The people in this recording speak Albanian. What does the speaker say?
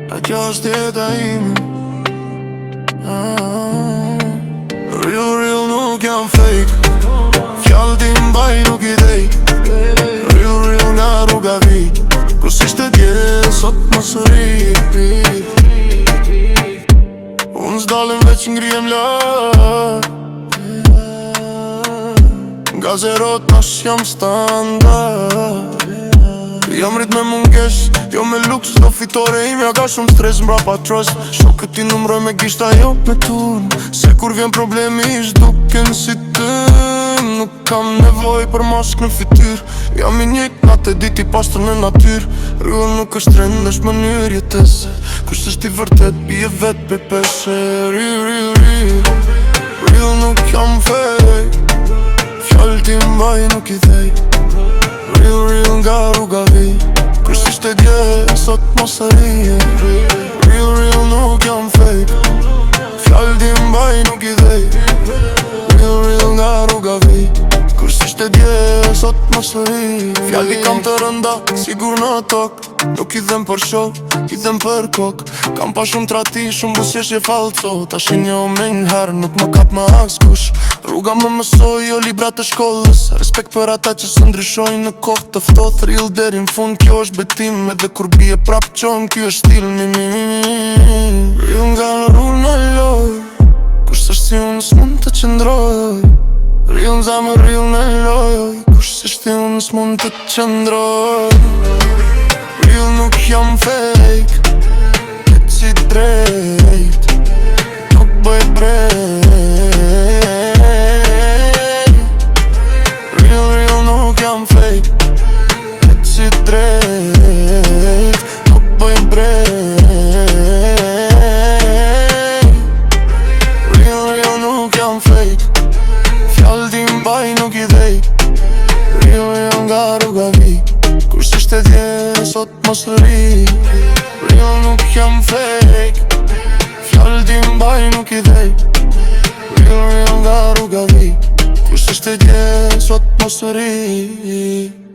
A kjo është jeta ime. Real nuk jam fake. Fjallë ti mbaj nuk i dej. Real nga rruga vit. Kur s'ishte dje, sot më sëri. Unë s'dalem veç ngrijem lart. Nga zerot nash jam standard. Jam rrit me mungesh, jo me luks, do fitore imja ka shumë stres mbrapa trust. Shokët ti numroj me gishta jo me turn. Se kur vjen problemi ish duken si ty. Nuk kam nevoj për mashk në fityr. Jam i njët natë e dit i pastër në natyr. Real nuk është trend, është mënyrë jetese. Kusht është i vërtet, bie vet pe peshe. Real nuk jam fake. Fjallë ti mbaj nuk i dhej. Real nga rruga vi. Kur s'ishte dje, sot mos arije. Real nuk jam fake. Fjallë ti mbaj nuk i dhej. Real nga rruga vi. Kur s'ishte dje, sot mos arije. Fjalli kam të rënda, sigur në tok. Nuk i dhem për show, i dhem për kok. Kam pa shumë trati, shumë busjesh e falco. Ta shinjo me njëherë, nuk më kap më askush. Rruga më mësoj, jo libra të shkollës. Respekt për ata që së ndryshojnë në kohë të ftohtë. Real deri në fund, kjo është betim. Edhe kur bie prap qon, kjo është stil. Real nga në rrull në loj. Kush është si unë s'mund të qëndroj. Real në zamë, real në loj. Kush është si unë s'mund të qëndroj. Real nuk jam fake. Këtë si drejt. Nuk bëj drejt. Real nuk jam fake. Këtë si drejt. Nuk bëj drejt. Real nuk jam fake. Fjallë ti mbaj nuk i dhej. Real nga rruga vi. Kur s'ishte dje, sot mos ri. Real nuk jam fake. Fjallë ti mbaj nuk i dhej. Real nga rruga vi. Kur s'ishte dje, sot mos ri.